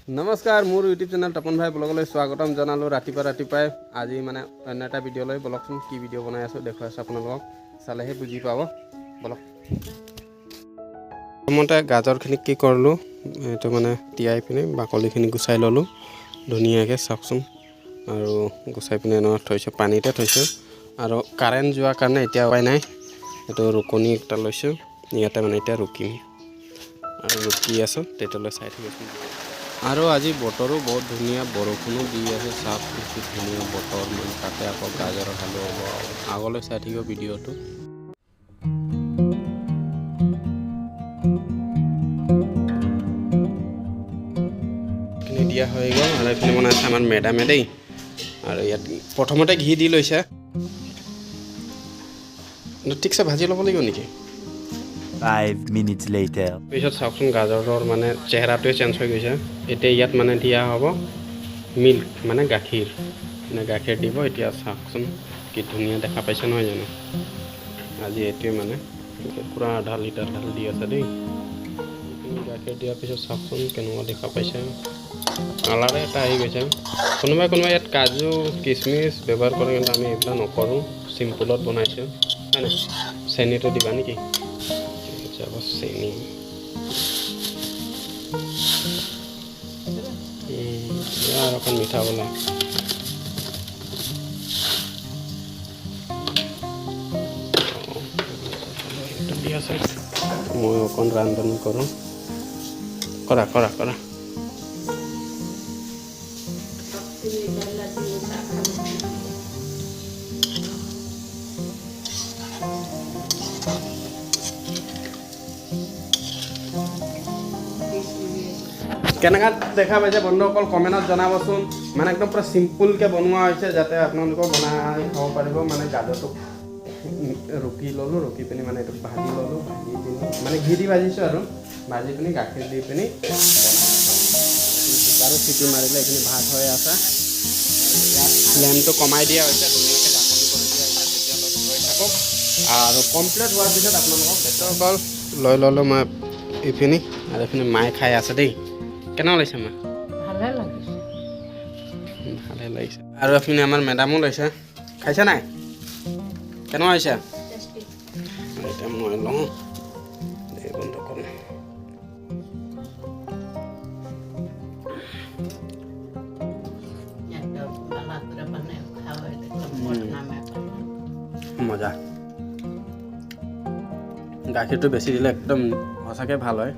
নমস্কাৰ মোৰ YouTube channel Tapan ভাই ব্লগলৈ স্বাগতম জনালোঁ ৰাতিপুৱাই আজি মানে অন্য এটা ভিডিঅ' লৈ বলকচোন কি ভিডিঅ' বনাই আছোঁ দেখুৱাই আছোঁ আপোনালোকক চালেহে বুজি পাব বলক প্ৰথমতে গাজৰখিনি কি কৰিলোঁ এইটো মানে তিয়াই পিনে বাকলিখিনি গুচাই ল'লোঁ ধুনীয়াকৈ চাওকচোন আৰু গুচাই পিনে এনেকৈ থৈছোঁ পানীতে থৈছোঁ আৰু কাৰেণ্ট যোৱাৰ কাৰণে এতিয়া উপায় নাই এইটো ৰুকনি এটা লৈছোঁ ইয়াতে মানে এতিয়া ৰুকিম আৰু ৰুকি আছোঁ তেতিয়ালৈ চাই থাকিবচোন আৰু আজি বতৰো বহুত ধুনীয়া বৰষুণো দি আছে চাপ বেছি ধুনীয়া বতৰ মানে তাতে আকৌ গাজৰৰ হালুৱা হ'ব আগলৈ চাই থাকিব ভিডিঅ'টো খিনি দিয়া হৈ গ'ল আৰু এইখিনি বনাইছে আমাৰ মেডামে দেই আৰু ইয়াত প্ৰথমতে ঘি দি লৈছে ঠিকছে ভাজি ল'ব লাগিব নেকি 5 minutes later পিছত চাওকচোন গাজৰৰ মানে চেহেৰাটোৱে চেঞ্জ হৈ গৈছে এতিয়া ইয়াত মানে দিয়া হ'ব মিল্ক মানে গাখীৰ মানে গাখীৰ দিব এতিয়া চাওকচোন কি ধুনীয়া দেখা পাইছে নহয় জানো আজি এইটোৱে মানে পূৰা আধা লিটাৰ ঢালি দি আছে দেই গাখীৰ দিয়াৰ পিছত চাওকচোন কেনেকুৱা দেখা পাইছে কালাৰে এটা আহি গৈছে কোনোবাই ইয়াত কাজু কিচমিচ ব্যৱহাৰ কৰে কিন্তু আমি এইবিলাক নকৰোঁ চিম্পুলত বনাইছোঁ হয় নাই চেনিটো দিবা নেকি যাব চেনি আৰু অকণ মিঠা বনাই দি আছে মই অকণ ৰান্ধনি কৰোঁ কৰা কেনেকৈ দেখা পাইছে বন্ধুসকল কমেণ্টত জনাবচোন মানে একদম পুৰা চিম্পুলকৈ বনোৱা হৈছে যাতে আপোনালোকেও বনাই খাব পাৰিব মানে গাজৰটো ৰুকি ল'লোঁ ৰুকি পিনি মানে এইটো ভাজি ল'লোঁ ভাজি পিনি মানে ঘি দি ভাজিছোঁ আৰু ভাজি পিনি গাখীৰ দি পিনি আৰু চিটি মাৰিলে এইখিনি ভাত হৈ আছে ফ্লেমটো কমাই দিয়া হৈছে ধুনীয়াকৈ ঢাকনি কৰি দিয়া হৈছে তেতিয়ালৈ লৈ থাকক আৰু কমপ্লিট হোৱাৰ পিছত আপোনালোকক বেটৰসকল লৈ ল'লোঁ মই এইখিনি আৰু এইখিনি মায়ে খাই আছে দেই কেনেকুৱা লাগিছে মা ভালে লাগিছে আৰু এইখিনি আমাৰ মেডামো লৈছে খাইছে নাই কেনেকুৱা হৈছে এতিয়া মই লওঁ এই বন্ধ কৰোঁ মজা গাখীৰটো বেছি দিলে একদম সঁচাকৈ ভাল হয়